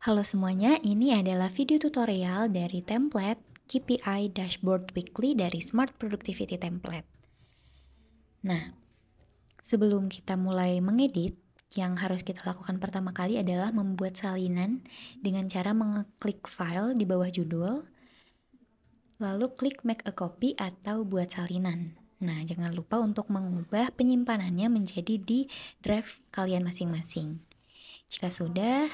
Halo semuanya, ini adalah video tutorial dari template KPI Dashboard Weekly dari Smart Productivity Template. Nah, sebelum kita mulai mengedit, yang harus kita lakukan pertama kali adalah membuat salinan dengan cara mengeklik file di bawah judul, lalu klik make a copy atau buat salinan. Nah, jangan lupa untuk mengubah penyimpanannya menjadi di drive kalian masing-masing. Jika sudah,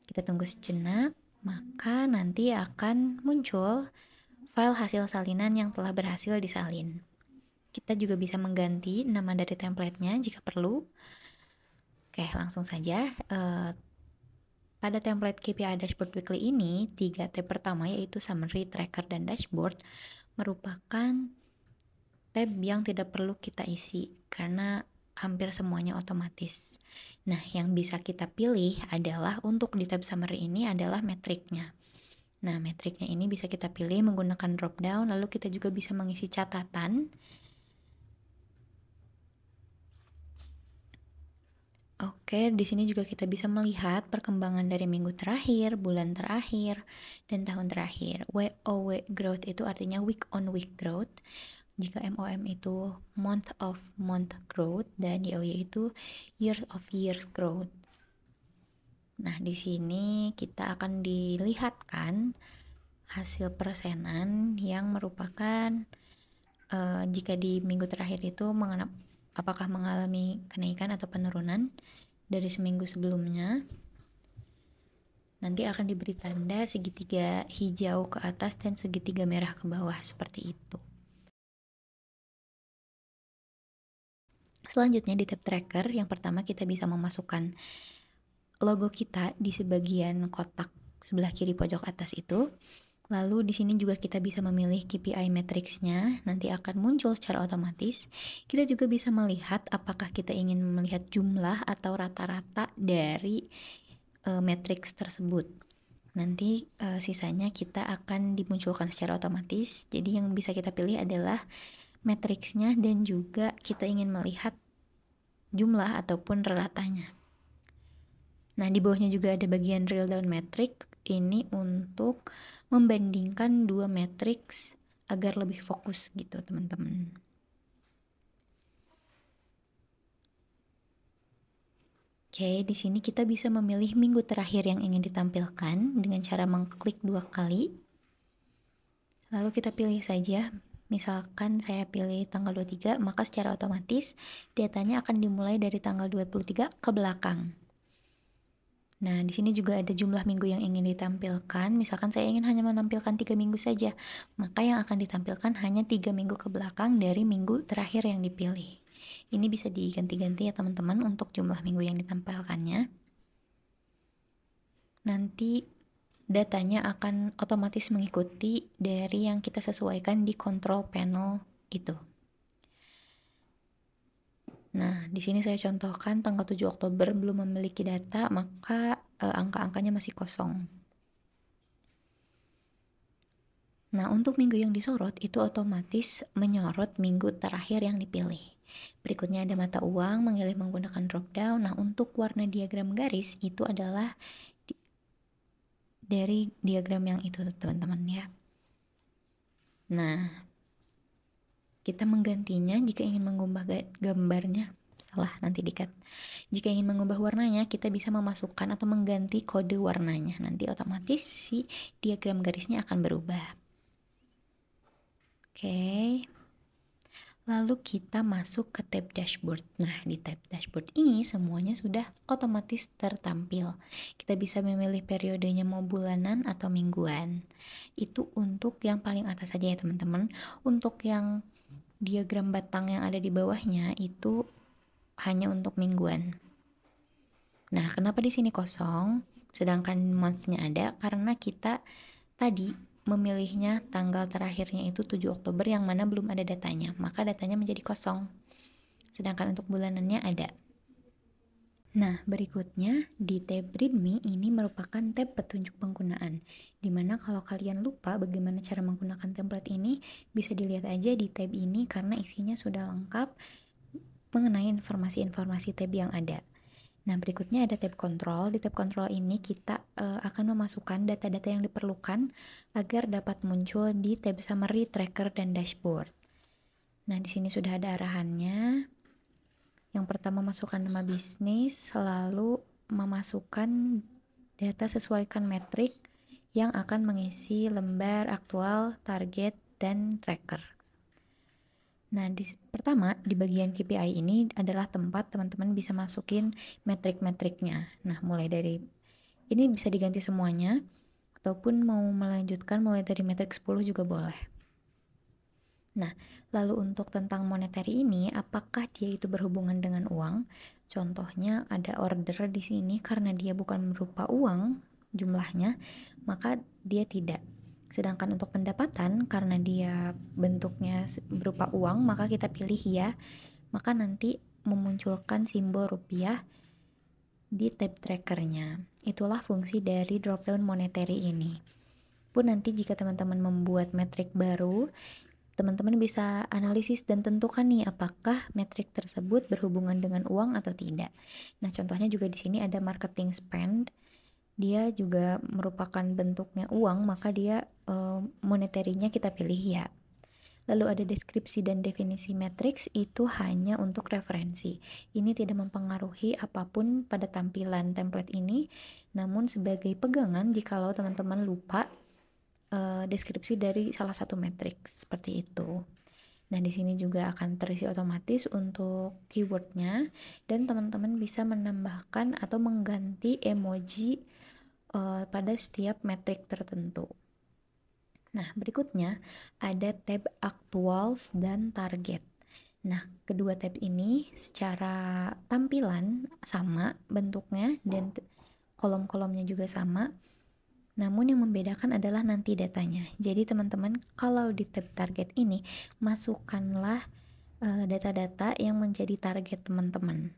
kita tunggu sejenak, maka nanti akan muncul file hasil salinan yang telah berhasil disalin. Kita juga bisa mengganti nama dari templatenya jika perlu. Oke, langsung saja. Pada template KPI Dashboard Weekly ini, 3 tab pertama yaitu Summary, Tracker, dan Dashboard merupakan tab yang tidak perlu kita isi karena hampir semuanya otomatis. Nah, yang bisa kita pilih adalah untuk di tab Summary ini adalah metriknya. Nah, metriknya ini bisa kita pilih menggunakan drop down, lalu kita juga bisa mengisi catatan. Oke, di sini juga kita bisa melihat perkembangan dari minggu terakhir, bulan terakhir, dan tahun terakhir. WOW growth itu artinya week on week growth. Jika MOM itu month of month growth, dan YOY itu year of years growth. Nah, di sini kita akan dilihatkan hasil persenan yang merupakan jika di minggu terakhir itu apakah mengalami kenaikan atau penurunan dari seminggu sebelumnya. Nanti akan diberi tanda segitiga hijau ke atas dan segitiga merah ke bawah seperti itu. Selanjutnya di tab tracker, yang pertama kita bisa memasukkan logo kita di sebagian kotak sebelah kiri pojok atas itu. Lalu di sini juga kita bisa memilih KPI matriksnya, nanti akan muncul secara otomatis. Kita juga bisa melihat apakah kita ingin melihat jumlah atau rata-rata dari matriks tersebut. Nanti sisanya kita akan dimunculkan secara otomatis. Jadi yang bisa kita pilih adalah matriksnya dan juga kita ingin melihat jumlah ataupun ratanya. Nah, di bawahnya juga ada bagian drill down metric. Ini untuk membandingkan dua matriks agar lebih fokus gitu, teman-teman. Oke, di sini kita bisa memilih minggu terakhir yang ingin ditampilkan dengan cara mengklik 2 kali. Lalu kita pilih saja, misalkan saya pilih tanggal 23, maka secara otomatis datanya akan dimulai dari tanggal 23 ke belakang. Nah, di sini juga ada jumlah minggu yang ingin ditampilkan. Misalkan saya ingin hanya menampilkan 3 minggu saja, maka yang akan ditampilkan hanya 3 minggu ke belakang dari minggu terakhir yang dipilih. Ini bisa diganti-ganti ya teman-teman untuk jumlah minggu yang ditampilkannya. Nanti datanya akan otomatis mengikuti dari yang kita sesuaikan di control panel itu. Nah, di sini saya contohkan tanggal 7 Oktober belum memiliki data, maka angka-angkanya masih kosong. Nah, untuk minggu yang disorot itu otomatis menyorot minggu terakhir yang dipilih. Berikutnya ada mata uang, memilih menggunakan drop down. Nah, untuk warna diagram garis itu adalah dari diagram yang itu, teman-teman ya. Nah, kita menggantinya jika ingin mengubah gambarnya. Salah, nanti dikat. Jika ingin mengubah warnanya, kita bisa memasukkan atau mengganti kode warnanya. Nanti otomatis si diagram garisnya akan berubah. Oke. Lalu kita masuk ke tab dashboard. Nah, di tab dashboard ini semuanya sudah otomatis tertampil. Kita bisa memilih periodenya mau bulanan atau mingguan. Itu untuk yang paling atas saja ya teman-teman. Untuk yang diagram batang yang ada di bawahnya itu hanya untuk mingguan. Nah, kenapa di sini kosong sedangkan month-nya ada? Karena kita tadi memilihnya tanggal terakhirnya itu 7 Oktober yang mana belum ada datanya, maka datanya menjadi kosong. Sedangkan untuk bulanannya ada. Nah, berikutnya di tab readme ini merupakan tab petunjuk penggunaan, dimana kalau kalian lupa bagaimana cara menggunakan template ini, bisa dilihat aja di tab ini karena isinya sudah lengkap mengenai informasi-informasi tab yang ada. Nah, berikutnya ada tab kontrol. Di tab kontrol ini kita akan memasukkan data-data yang diperlukan agar dapat muncul di tab summary, tracker, dan dashboard. Nah, di sini sudah ada arahannya. Yang pertama, masukkan nama bisnis, lalu memasukkan data sesuaikan metrik yang akan mengisi lembar aktual, target, dan tracker. Nah, pertama di bagian KPI ini adalah tempat teman-teman bisa masukin metrik-metriknya. Nah, mulai dari ini bisa diganti semuanya, ataupun mau melanjutkan mulai dari metrik 10 juga boleh. Nah, lalu untuk tentang monetary ini, apakah dia itu berhubungan dengan uang? Contohnya ada order di sini karena dia bukan berupa uang jumlahnya, maka dia tidak. Sedangkan untuk pendapatan karena dia bentuknya berupa uang, maka kita pilih ya, maka nanti memunculkan simbol rupiah di tab trackernya. Itulah fungsi dari dropdown monetary ini. Pun nanti jika teman-teman membuat metrik baru, teman-teman bisa analisis dan tentukan nih apakah metrik tersebut berhubungan dengan uang atau tidak. Nah, contohnya juga di sini ada marketing spend. Dia juga merupakan bentuknya uang, maka dia monetary-nya kita pilih ya. Lalu ada deskripsi dan definisi matriks, itu hanya untuk referensi. Ini tidak mempengaruhi apapun pada tampilan template ini, namun sebagai pegangan jikalau teman-teman lupa deskripsi dari salah satu matriks seperti itu. Nah, di sini juga akan terisi otomatis untuk keywordnya, dan teman-teman bisa menambahkan atau mengganti emoji pada setiap metrik tertentu. Nah, berikutnya ada tab actuals dan target. Nah, kedua tab ini secara tampilan sama bentuknya dan kolom-kolomnya juga sama. Namun yang membedakan adalah nanti datanya. Jadi teman-teman kalau di tab target ini masukkanlah data-data yang menjadi target teman-teman.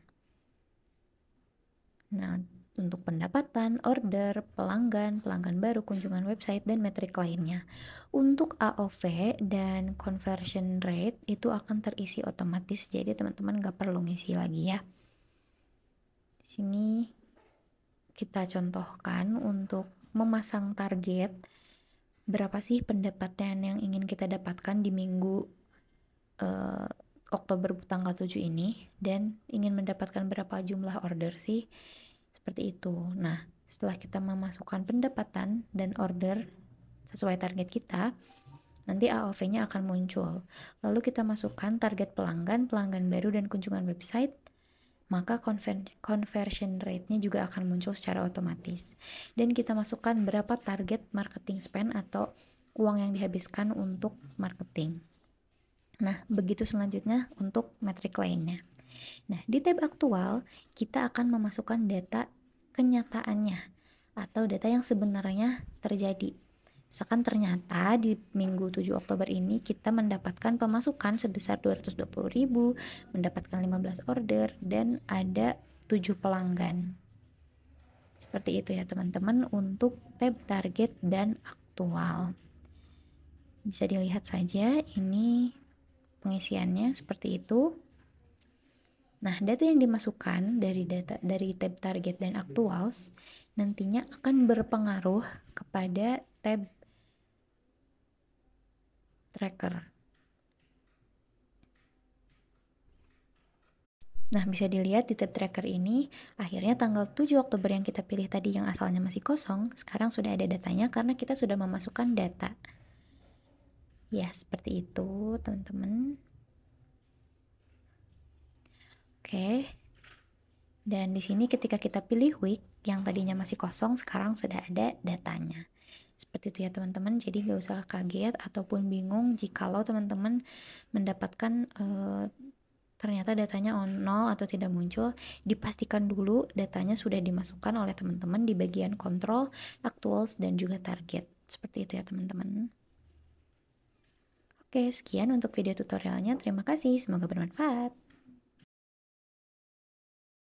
Nah, untuk pendapatan, order, pelanggan baru, kunjungan website, dan metrik lainnya. Untuk AOV dan conversion rate itu akan terisi otomatis, jadi teman-teman gak perlu ngisi lagi ya. Di sini kita contohkan untuk memasang target berapa sih pendapatan yang ingin kita dapatkan di minggu Oktober tanggal 7 ini, dan ingin mendapatkan berapa jumlah order sih, seperti itu. Nah, setelah kita memasukkan pendapatan dan order sesuai target kita, nanti AOV-nya akan muncul. Lalu kita masukkan target pelanggan baru, dan kunjungan website, maka conversion rate-nya juga akan muncul secara otomatis. Dan kita masukkan berapa target marketing spend atau uang yang dihabiskan untuk marketing. Nah, begitu selanjutnya untuk metrik lainnya. Nah, di tab aktual, kita akan memasukkan data kenyataannya atau data yang sebenarnya terjadi. Misalkan ternyata di minggu 7 Oktober ini kita mendapatkan pemasukan sebesar 220.000, mendapatkan 15 order, dan ada 7 pelanggan. Seperti itu ya teman-teman untuk tab target dan aktual. Bisa dilihat saja ini pengisiannya seperti itu. Nah, data yang dimasukkan dari tab target dan actuals nantinya akan berpengaruh kepada tab tracker. Nah, bisa dilihat di tab tracker ini, akhirnya tanggal 7 Oktober yang kita pilih tadi yang asalnya masih kosong, sekarang sudah ada datanya karena kita sudah memasukkan data. Ya, seperti itu, teman-teman. Oke. Dan di sini ketika kita pilih week, yang tadinya masih kosong, sekarang sudah ada datanya. Seperti itu ya teman-teman, jadi gak usah kaget ataupun bingung jikalau teman-teman mendapatkan ternyata datanya nol atau tidak muncul. Dipastikan dulu datanya sudah dimasukkan oleh teman-teman di bagian kontrol, actuals, dan juga target. Seperti itu ya teman-teman. Oke, sekian untuk video tutorialnya. Terima kasih, semoga bermanfaat.